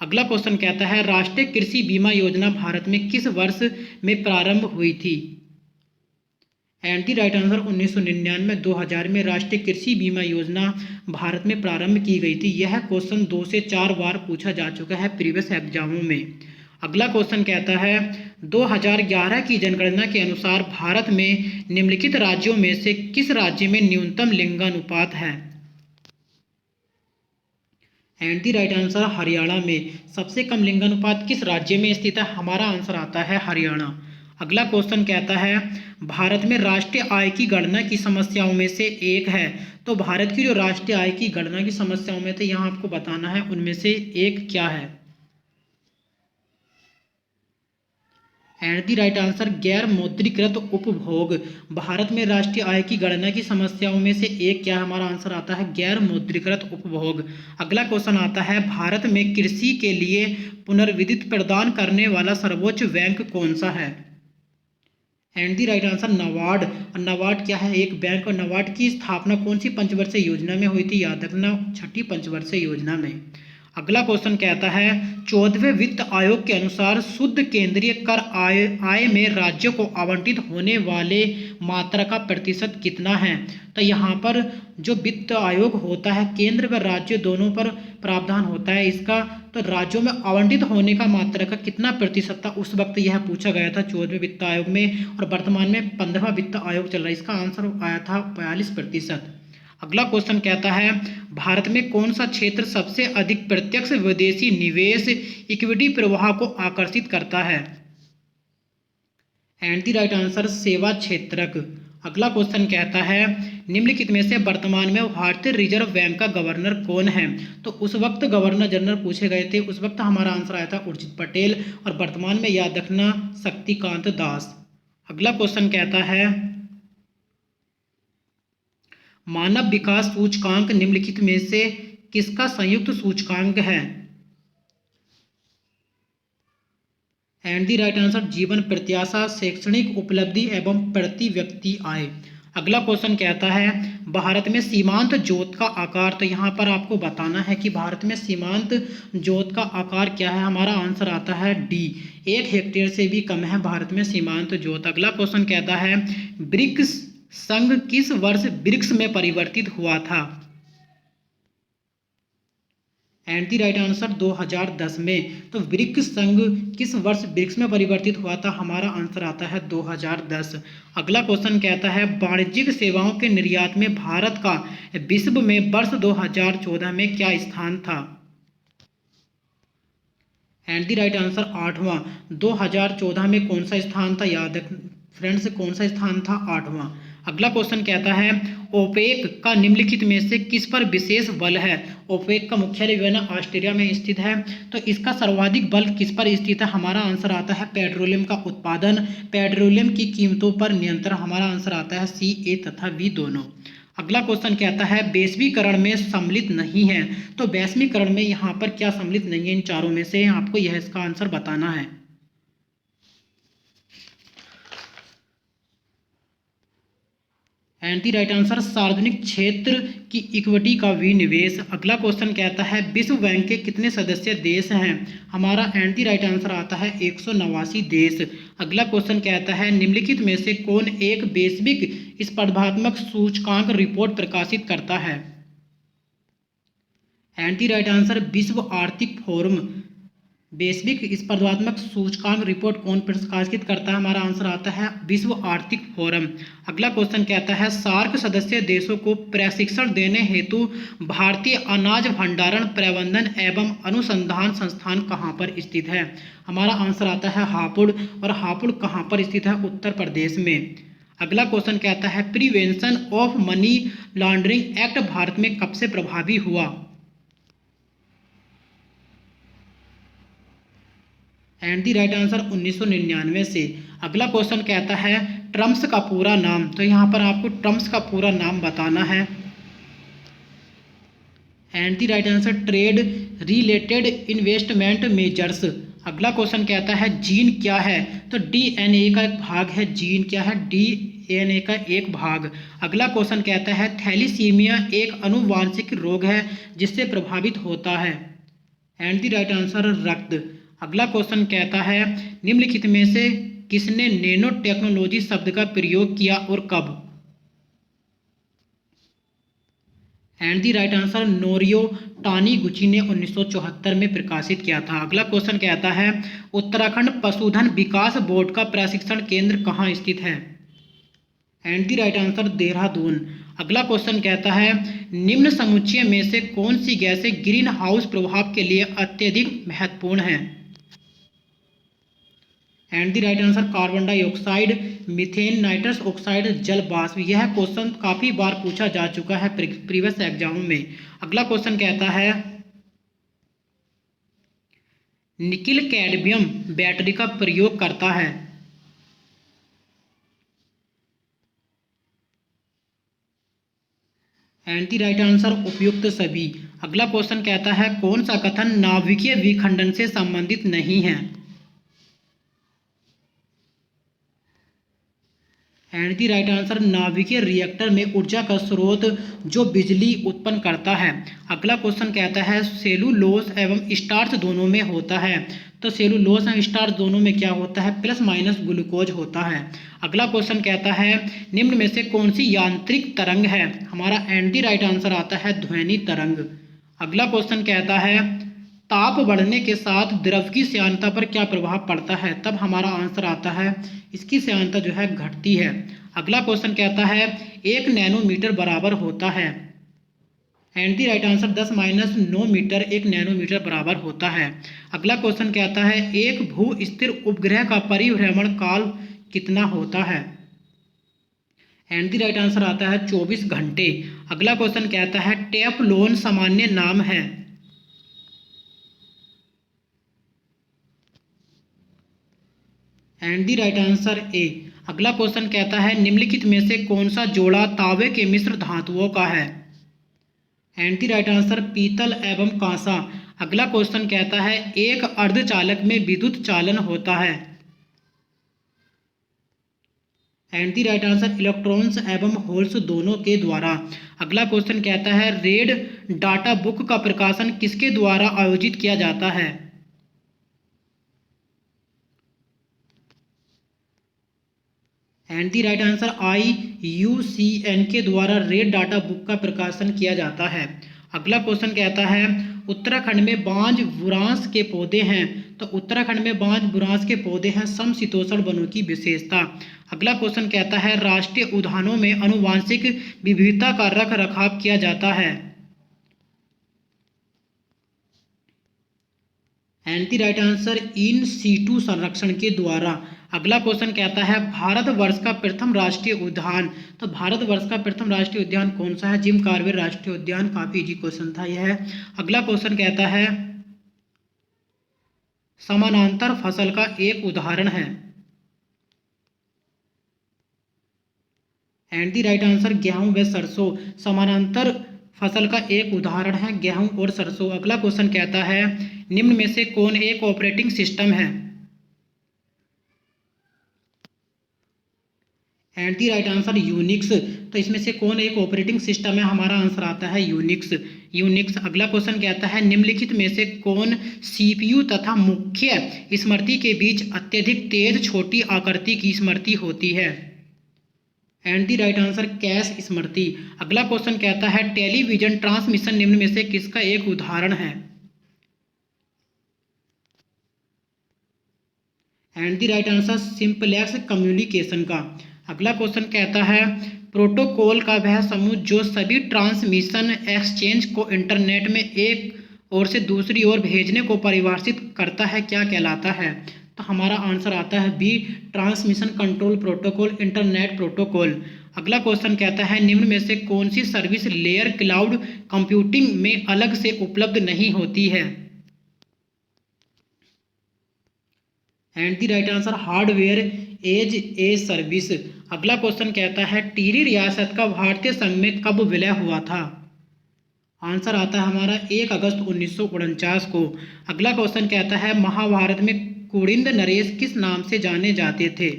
अगला क्वेश्चन कहता है राष्ट्रीय कृषि बीमा योजना भारत में किस वर्ष में प्रारंभ हुई थी? एंड दी राइट आंसर 1999-2000 में राष्ट्रीय कृषि बीमा योजना भारत में प्रारंभ की गई थी। यह क्वेश्चन 2 से 4 बार पूछा जा चुका है प्रीवियस एग्जामों में। अगला क्वेश्चन कहता है 2011 की जनगणना के अनुसार भारत में निम्नलिखित राज्यों में से किस राज्य में न्यूनतम लिंगानुपात है? And the right answer Haryana में। सबसे कम लिंगानुपात किस राज्य में स्थित है? हमारा आंसर आता है हरियाणा। अगला क्वेश्चन कहता है भारत में राष्ट्रीय आय की गणना की समस्याओं में से एक है। तो भारत की जो राष्ट्रीय आय की गणना की समस्याओं में थे यहाँ आपको बताना है उनमें से एक क्या है? एंड दी राइट आंसर गैर मौद्रीकृत उपभोग। भारत में राष्ट्रीय आय की गणना की समस्याओं में से एक क्या? हमारा आंसर आता है गैर मौद्रीकृत उपभोग। अगला क्वेश्चन आता है भारत में कृषि के लिए पुनर्विदित प्रदान करने वाला सर्वोच्च बैंक कौन सा है? And the right answer NABARD. और नाबार्ड क्या है? एक बैंक। और नाबार्ड की स्थापना कौन सी पंचवर्षीय योजना में हुई थी? याद रखना 6ठी पंचवर्षीय योजना में। अगला क्वेश्चन कहता है 14वें वित्त आयोग के अनुसार शुद्ध केंद्रीय कर आय में राज्यों को आवंटित होने वाले मात्रा का प्रतिशत कितना है? तो यहाँ पर जो वित्त आयोग होता है केंद्र व राज्य दोनों पर प्रावधान होता है इसका। तो राज्यों में आवंटित होने का मात्रा का कितना प्रतिशत था उस वक्त यह पूछा गया था 14वें वित्त आयोग में। और वर्तमान में 15वां वित्त आयोग चल रहा है। इसका आंसर आया था 42%। अगला क्वेश्चन कहता है भारत में कौन सा क्षेत्र सबसे अधिक प्रत्यक्ष विदेशी निवेश इक्विटी प्रवाह को आकर्षित करता है? एंड द राइट आंसर सेवा क्षेत्रक। अगला क्वेश्चन कहता है निम्नलिखित में से वर्तमान में भारतीय रिजर्व बैंक का गवर्नर कौन है? तो उस वक्त गवर्नर जनरल पूछे गए थे उस वक्त हमारा आंसर आया था उर्जित पटेल। और वर्तमान में याद रखना शक्तिकांत दास। अगला क्वेश्चन कहता है मानव विकास सूचकांक निम्नलिखित में से किसका संयुक्त सूचकांक है? एंड दी राइट आंसर जीवन प्रत्याशा, शैक्षणिक उपलब्धि एवं प्रति व्यक्ति आय। अगला क्वेश्चन कहता है भारत में सीमांत जोत का आकार, तो यहाँ पर आपको बताना है कि भारत में सीमांत जोत का आकार क्या है। हमारा आंसर आता है डी, 1 हेक्टेयर से भी कम है भारत में सीमांत जोत। अगला क्वेश्चन कहता है ब्रिक्स संघ किस वर्ष ब्रिक्स में परिवर्तित हुआ था। एंड द राइट आंसर 2010 में। तो ब्रिक्स संघ किस वर्ष ब्रिक्स में परिवर्तित हुआ था। हमारा आंसर आता है 2010। अगला क्वेश्चन कहता है वाणिज्यिक सेवाओं के निर्यात में भारत का विश्व में वर्ष 2014 में क्या स्थान था। एंड द राइट आंसर 8वां। 2014 में कौन सा स्थान था, याद फ्रेंड्स कौन सा स्थान था, 8वां। अगला क्वेश्चन कहता है ओपेक का निम्नलिखित में से किस पर विशेष बल है। ओपेक का मुख्यालय जो है ना ऑस्ट्रेलिया में स्थित है, तो इसका सर्वाधिक बल किस पर स्थित है। हमारा आंसर आता है पेट्रोलियम का उत्पादन, पेट्रोलियम की कीमतों पर नियंत्रण। हमारा आंसर आता है सी, ए तथा बी दोनों। अगला क्वेश्चन कहता है वैश्वीकरण में सम्मिलित नहीं है, तो वैश्वीकरण में यहाँ पर क्या सम्मिलित नहीं है, इन चारों में से आपको यह इसका आंसर बताना है। एंड द राइट आंसर सार्वजनिक क्षेत्र की इक्विटी का विनिवेश। अगला क्वेश्चन कहता है विश्व बैंक के कितने सदस्य देश हैं। हमारा एंड द राइट आंसर आता है 189 देश। अगला क्वेश्चन कहता है निम्नलिखित में से कौन एक वैश्विक स्पर्धात्मक सूचकांक रिपोर्ट प्रकाशित करता है। एंड द राइट आंसर विश्व आर्थिक फोरम। वैश्विक स्पर्धात्मक सूचकांक रिपोर्ट कौन प्रकाशित करता है। हमारा आंसर आता है विश्व आर्थिक फोरम। अगला क्वेश्चन कहता है सार्क सदस्य देशों को प्रशिक्षण देने हेतु भारतीय अनाज भंडारण प्रबंधन एवं अनुसंधान संस्थान कहाँ पर स्थित है। हमारा आंसर आता है हापुड़, और हापुड़ कहाँ पर स्थित है, उत्तर प्रदेश में। अगला क्वेश्चन कहता है prevention of money laundering act Bharat में कब से प्रभावी हुआ। एंड द राइट आंसर 1999 से। अगला क्वेश्चन कहता है ट्रम्प्स का पूरा नाम, तो यहाँ पर आपको ट्रम्प्स का पूरा नाम बताना है। And the right answer trade related investment measures. अगला क्वेश्चन कहता है जीन क्या है, तो डीएनए का एक भाग है। जीन क्या है, डीएनए का एक भाग। अगला क्वेश्चन कहता है थैलीसीमिया एक अनुवांशिक रोग है जिससे प्रभावित होता है। एंड द राइट आंसर रक्त। अगला क्वेश्चन कहता है निम्नलिखित में से किसने नैनो टेक्नोलॉजी शब्द का प्रयोग किया और कब। And the right answer Norio Taniguchi ने 1974 में प्रकाशित किया था। अगला क्वेश्चन कहता है उत्तराखंड पशुधन विकास बोर्ड का प्रशिक्षण केंद्र कहाँ स्थित है। And the right answer Dehradun. अगला क्वेश्चन कहता है निम्न समुच्चय में से कौन सी गैसें ग्रीन हाउस प्रभाव के लिए अत्यधिक महत्वपूर्ण है। And the right answer carbon dioxide, methane, nitrous oxide, जल वाष्प। यह क्वेश्चन काफी बार पूछा जा चुका है प्रीवियस एग्जाम में। अगला क्वेश्चन कहता है निकिल कैडमियम बैटरी का प्रयोग करता है। एंड द राइट आंसर उपयुक्त सभी। अगला क्वेश्चन कहता है कौन सा कथन नाभिकीय विखंडन से संबंधित नहीं है। एंड द राइट आंसर नाभिकीय रिएक्टर में ऊर्जा का स्रोत जो बिजली उत्पन्न करता है। अगला क्वेश्चन कहता है सेलुलोज एवं स्टार्च दोनों में होता है, तो सेलुलोज एवं स्टार्च दोनों में क्या होता है, प्लस माइनस ग्लूकोज होता है। अगला क्वेश्चन कहता है निम्न में से कौन सी यांत्रिक तरंग है। हमारा एंड द राइट आंसर आता है ध्वनि तरंग। अगला क्वेश्चन कहता है ताप बढ़ने के साथ द्रव की श्यानता पर क्या प्रभाव पड़ता है, तब हमारा आंसर आता है इसकी श्यानता जो है घटती है। अगला क्वेश्चन कहता है 1 नैनोमीटर बराबर होता है। And the right answer 10-9 metre 1 nanometre बराबर होता है। अगला क्वेश्चन कहता है एक भू स्थिर उपग्रह का परिभ्रमण काल कितना होता है। एंड द राइट आंसर आता है 24 घंटे। अगला क्वेश्चन कहता है टेफ्लॉन सामान्य नाम है। And the right answer A. अगला क्वेश्चन कहता है निम्नलिखित में से कौन सा जोड़ा तांबे के मिश्र धातुओं का है। एंड द राइट आंसर पीतल एवं कांसा। अगला क्वेश्चन कहता है एक अर्धचालक में विद्युत चालन होता है। And the right answer electrons एवं होल्स दोनों के द्वारा। अगला क्वेश्चन कहता है रेड डाटा बुक का प्रकाशन किसके द्वारा आयोजित किया जाता है? And the right answer IUCN के द्वारा रेड डाटा बुक का प्रकाशन किया जाता है। अगला क्वेश्चन कहता है उत्तराखंड में बांज बुरांस के पौधे हैं, तो उत्तराखंड में बांज बुरांस के पौधे हैं समशीतोष्ण वनों की विशेषता। अगला क्वेश्चन कहता है राष्ट्रीय उद्यानों में आनुवांशिक विविधता का रख रखाव किया जाता है। And the right answer in situ संरक्षण के द्वारा। अगला क्वेश्चन कहता है भारतवर्ष का प्रथम राष्ट्रीय उद्यान, तो भारतवर्ष का प्रथम राष्ट्रीय उद्यान कौन सा है? जिम कार्बेट राष्ट्रीय उद्यान। काफी इजी क्वेश्चन था यह। अगला क्वेश्चन कहता है समानांतर फसल का एक उदाहरण है। एंड द राइट आंसर गेहूं व सरसों। समानांतर फसल का एक उदाहरण है गेहूं और सरसों। अगला क्वेश्चन कहता है निम्न में से कौन एक ऑपरेटिंग सिस्टम है? And the right answer Unix. तो इसमें से कौन एक ऑपरेटिंग सिस्टम है? हमारा आंसर आता है यूनिक्स। अगला क्वेश्चन कहता है निम्नलिखित में से कौन CPU तथा मुख्य स्मृति के बीच अत्यधिक तेज छोटी आकृति की स्मृति होती है? And the right answer cache स्मृति। अगला क्वेश्चन कहता है टेलीविजन ट्रांसमिशन निम्न में से किसका एक उदाहरण है? And the right answer simplex communication का। अगला क्वेश्चन कहता है प्रोटोकॉल का वह समूह जो सभी ट्रांसमिशन एक्सचेंज को इंटरनेट में एक ओर से दूसरी ओर भेजने को परिभाषित करता है क्या कहलाता है? तो हमारा आंसर आता है B transmission control protocol, internet protocol. अगला क्वेश्चन कहता है निम्न में से कौन सी सर्विस लेयर क्लाउड कंप्यूटिंग में अलग से उपलब्ध नहीं होती है? And the right answer hardware as a service. अगला क्वेश्चन कहता है टिहरी रियासत का भारतीय संघ में कब विलय हुआ था? आंसर आता है हमारा 1 अगस्त 1949 को। अगला क्वेश्चन कहता है महाभारत में कुड़िंद नरेश किस नाम से जाने जाते थे?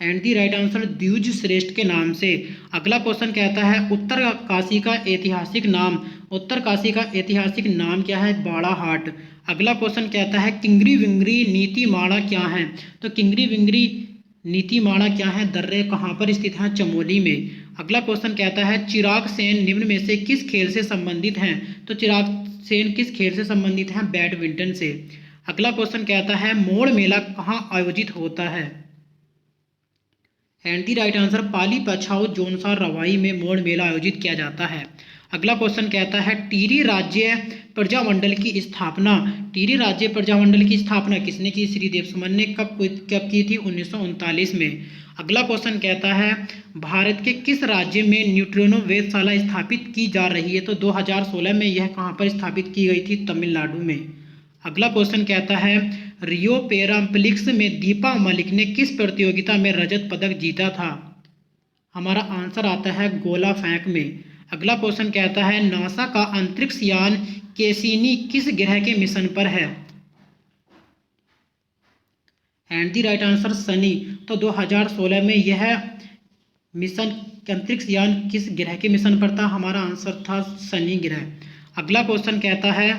एंड दी राइट आंसर द्विज श्रेष्ठ के नाम से। अगला क्वेश्चन कहता है उत्तर काशी का ऐतिहासिक नाम, उत्तर काशी का ऐतिहासिक नाम क्या है? बाड़ाहाट। अगला क्वेश्चन कहता है किंगरी विंगरी नीतिमाणा क्या है? तो किंगरी विंगरी नीतिमाणा क्या है? दर्रे कहाँ पर स्थित है? चमोली में। अगला क्वेश्चन कहता है चिराग सेन निम्न में से किस खेल से संबंधित हैं? तो चिराग सेन किस खेल से संबंधित हैं? बैडमिंटन से। अगला क्वेश्चन कहता है मोड़ मेला कहाँ आयोजित होता है? एंड दी राइट आंसर पाली पछाऊ जोनसार रवाई में मोड़ मेला आयोजित किया जाता है। अगला क्वेश्चन कहता है टिहरी राज्य प्रजामंडल की स्थापना, टिहरी राज्य प्रजामंडल की स्थापना किसने की? श्रीदेव सुमन ने। कब की थी? 1939 में। अगला क्वेश्चन कहता है भारत के किस राज्य में न्यूट्रिनो वेधशाला स्थापित की जा रही है? तो 2016 में यह कहाँ पर स्थापित की गई थी? तमिलनाडु में। अगला क्वेश्चन कहता है रियो पैरालंपिक्स में दीपा मलिक ने किस प्रतियोगिता में रजत पदक जीता था? हमारा आंसर आता है गोला फेंक में। अगला क्वेश्चन कहता है नासा का अंतरिक्ष यान कैसिनी किस ग्रह के मिशन पर है? And the right answer Shani. तो 2016 में यह मिशन अंतरिक्ष यान किस ग्रह के मिशन पर था? हमारा आंसर था शनि ग्रह। अगला क्वेश्चन कहता है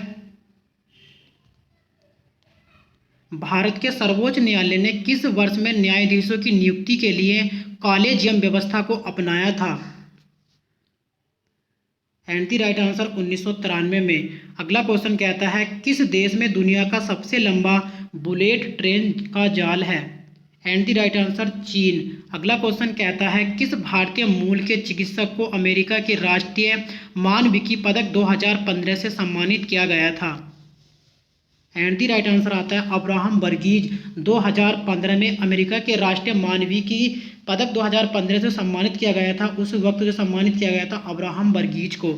भारत के सर्वोच्च न्यायालय ने किस वर्ष में न्यायाधीशों की नियुक्ति के लिए कॉलेजियम व्यवस्था को अपनाया था? एंड दी राइट आंसर 1993 में। अगला क्वेश्चन कहता है किस देश में दुनिया का सबसे लंबा बुलेट ट्रेन का जाल है? एंड दी राइट आंसर चीन। अगला क्वेश्चन कहता है किस भारतीय मूल के चिकित्सक को अमेरिका के राष्ट्रीय मानविकी पदक 2015 से सम्मानित किया गया था? एंड दी राइट आंसर आता है अब्राहम वर्गीज। 2015 में अमेरिका के राष्ट्रीय मानविकी पदक 2015 से सम्मानित किया गया था। उस वक्त जो सम्मानित किया गया था अब्राहम वर्गीज को।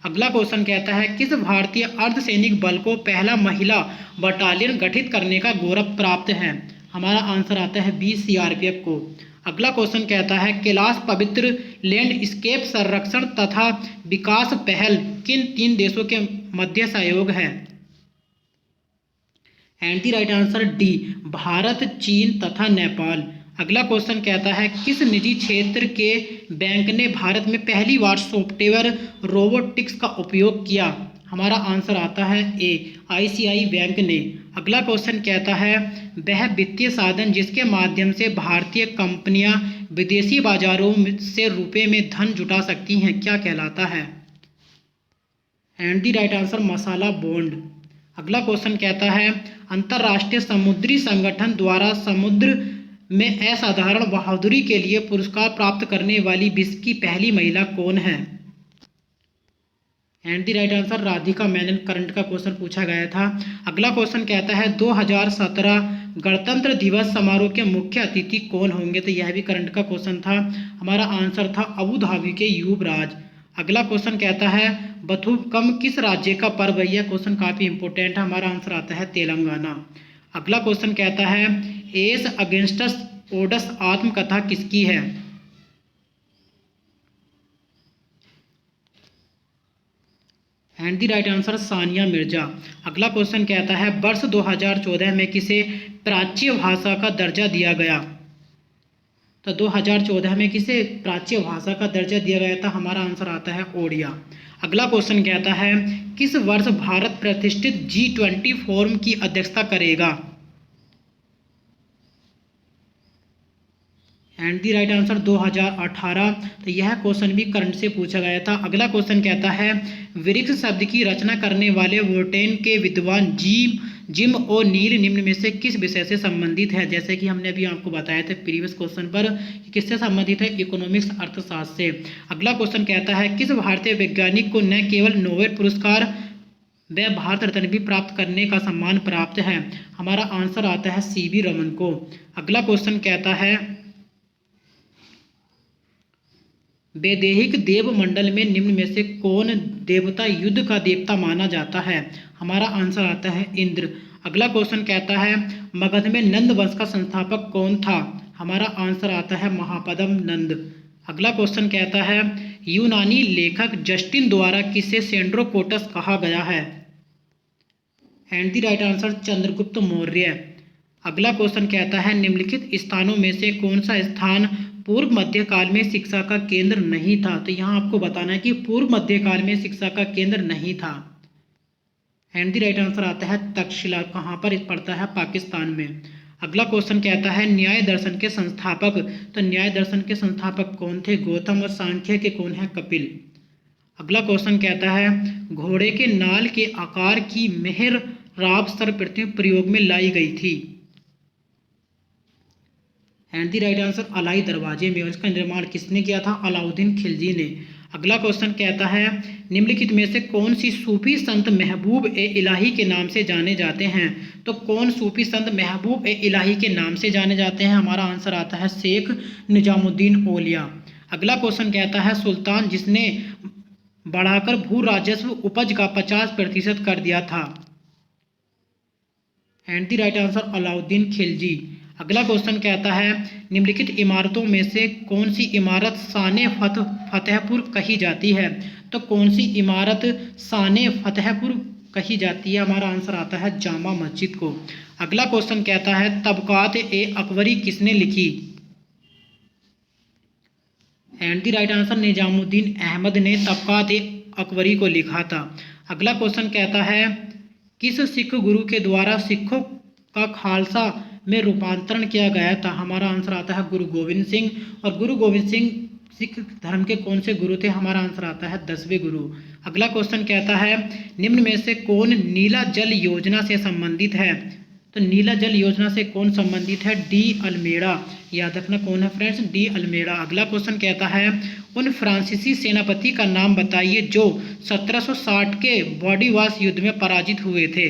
अगला क्वेश्चन कहता है किस भारतीय अर्धसैनिक बल को पहला महिला बटालियन गठित करने का गौरव प्राप्त है? हमारा आंसर आता है बी CRPF को। अगला क्वेश्चन कहता है कैलाश पवित्र लैंडस्केप संरक्षण तथा विकास पहल किन 3 देशों के मध्य सहयोग है? And the right answer D Bharat, चीन तथा नेपाल। अगला क्वेश्चन कहता है किस निजी क्षेत्र के बैंक ने भारत में पहली बार सॉफ्टवेयर रोबोटिक्स का उपयोग किया? हमारा आंसर आता है ए, आईसीआई बैंक ने। अगला क्वेश्चन कहता है वह वित्तीय साधन जिसके माध्यम से भारतीय कंपनियां विदेशी बाजारों से रुपए में धन जुटा सकती हैं क्या कहलाता है? And the right answer masala bond. अगला क्वेश्चन कहता है अंतर्राष्ट्रीय समुद्री संगठन द्वारा समुद्र में असाधारण बहादुरी के लिए पुरस्कार प्राप्त करने वाली विश्व की पहली महिला कौन है? And the right answer Radhika Menon. Current का क्वेश्चन पूछा गया था। अगला क्वेश्चन कहता है 2017 गणतंत्र दिवस समारोह के मुख्य अतिथि कौन होंगे? तो यह भी करंट का क्वेश्चन था। हमारा आंसर था अबू धाबी के युवराज। अगला क्वेश्चन कहता है बथुकम किस राज्य का पर्व है? यह क्वेश्चन काफ़ी इंपॉर्टेंट है। हमारा आंसर आता है तेलंगाना। अगला क्वेश्चन कहता है एस अगेंस्टस ओडस आत्मकथा किसकी है? And the right answer Sania Mirza. अगला क्वेश्चन कहता है वर्ष 2014 में किसे प्राच्य भाषा का दर्जा दिया गया? तो 2014 में किसे प्राच्य भाषा का दर्जा दिया गया था? हमारा आंसर आता है ओडिया। अगला क्वेश्चन कहता है किस वर्ष भारत प्रतिष्ठित G20 फोरम की अध्यक्षता करेगा? And the right answer 2018। तो यह क्वेश्चन भी करंट से पूछा गया था। अगला क्वेश्चन कहता है वृक्ष शब्द की रचना करने वाले वोल्टेन के विद्वान जिम ओ नील निम्न में से किस विषय से संबंधित है? जैसे कि हमने अभी आपको बताया था प्रीवियस क्वेश्चन पर कि किससे संबंधित है, इकोनॉमिक्स अर्थशास्त्र से। अगला क्वेश्चन कहता है किस भारतीय वैज्ञानिक को न केवल नोबेल पुरस्कार व भारत रत्न भी प्राप्त करने का सम्मान प्राप्त है? हमारा आंसर आता है CV रमन को। अगला क्वेश्चन कहता है वैदेहिक देव मंडल में निम्न में से कौन देवता युद्ध का देवता माना जाता है? हमारा आंसर आता है इंद्र। अगला क्वेश्चन कहता है मगध में नंद वंश का संस्थापक कौन था? हमारा आंसर आता है महापद्म नंद। अगला क्वेश्चन कहता है यूनानी लेखक जस्टिन द्वारा किसे सेंड्रोकोटस कहा गया है? And the right answer Chandragupta Maurya. अगला क्वेश्चन कहता है निम्नलिखित स्थानों में से कौन सा स्थान पूर्व मध्यकाल में शिक्षा का केंद्र नहीं था? तो यहाँ आपको बताना है कि पूर्व मध्यकाल में शिक्षा का केंद्र नहीं था। एंड द राइट आंसर आता है तक्षशिला। कहाँ पर पड़ता है? पाकिस्तान में। अगला क्वेश्चन कहता है न्याय दर्शन के संस्थापक। तो न्याय दर्शन के संस्थापक कौन थे? गौतम। और सांख्य के कौन है? कपिल। अगला क्वेश्चन कहता है घोड़े के नाल के आकार की मेहराब सर्वप्रथम प्रयोग में लाई गई थी? And the right answer Alai दरवाजे में। इसका निर्माण किसने किया था? अलाउद्दीन खिलजी ने। अगला क्वेश्चन कहता है निम्नलिखित में से कौन सी सूफी संत महबूब ए इलाही के नाम से जाने जाते हैं? तो कौन सूफी संत महबूब ए इलाही के नाम से जाने जाते हैं? हमारा आंसर आता है शेख निजामुद्दीन औलिया। अगला क्वेश्चन कहता है सुल्तान जिसने बढ़ाकर भू राजस्व उपज का 50% कर दिया था? And the right answer Alauddin Khilji. अगला क्वेश्चन कहता है निम्नलिखित इमारतों में से कौन सी इमारत शान फतेहपुर कही जाती है? तो कौन सी इमारत शान फतेहपुर कही जाती है? हमारा आंसर आता है जामा मस्जिद को। अगला क्वेश्चन कहता है तबकात ए अकबरी किसने लिखी? And the right answer Nizamuddin Ahmad ने तबकात ए अकबरी को लिखा था। अगला क्वेश्चन कहता है किस सिख गुरु के द्वारा सिखों का खालसा में रूपांतरण किया गया था? हमारा आंसर आता है गुरु गोविंद सिंह। और गुरु गोविंद सिंह सिख धर्म के कौन से गुरु थे? हमारा आंसर आता है 10वें गुरु। अगला क्वेश्चन कहता है निम्न में से कौन नीला जल योजना से संबंधित है? तो नीला जल योजना से कौन संबंधित है? डी अल्मेड़ा। याद रखना कौन है फ्रेंड्स? डी अल्मेड़ा। अगला क्वेश्चन कहता है उन फ्रांसीसी सेनापति का नाम बताइए जो 1760 के बॉडीवाश युद्ध में पराजित हुए थे?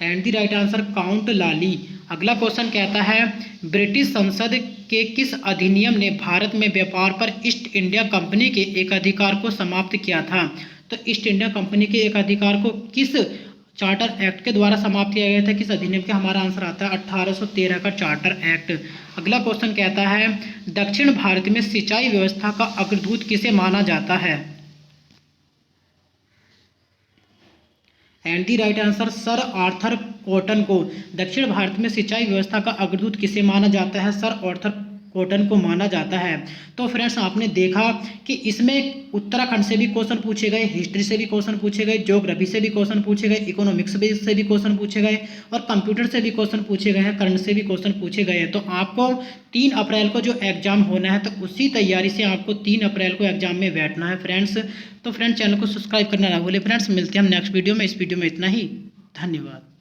And the right answer count Lally. अगला क्वेश्चन कहता है ब्रिटिश संसद के किस अधिनियम ने भारत में व्यापार पर ईस्ट इंडिया कंपनी के एकाधिकार को समाप्त किया था? तो ईस्ट इंडिया कंपनी के एकाधिकार को किस चार्टर एक्ट के द्वारा समाप्त किया गया था? किस अधिनियम के? हमारा आंसर आता है 1813 का चार्टर एक्ट। अगला क्वेश्चन कहता है दक्षिण भारत में सिंचाई व्यवस्था का अग्रदूत किसे माना जाता है? And the right answer sir Arthur cotton को दक्षिण भारत में सिंचाई व्यवस्था का अग्रदूत किसे माना जाता है? सर आर्थर कॉटन को माना जाता है। तो फ्रेंड्स आपने देखा कि इसमें उत्तराखंड से भी क्वेश्चन पूछे गए, हिस्ट्री से भी क्वेश्चन पूछे गए, ज्योग्राफी से भी क्वेश्चन पूछे गए, इकोनॉमिक्स से भी क्वेश्चन पूछे गए और कंप्यूटर से भी क्वेश्चन पूछे गए हैं, करंट से भी क्वेश्चन पूछे गए हैं। तो आपको 3 अप्रैल को जो एग्जाम होना है तो उसी तैयारी से आपको 3 अप्रैल को एग्जाम में बैठना है फ्रेंड्स। तो फ्रेंड्स चैनल को सब्सक्राइब करना ना भूलें फ्रेंड्स। मिलते हैं हम नेक्स्ट वीडियो में। इस वीडियो में इतना ही। धन्यवाद।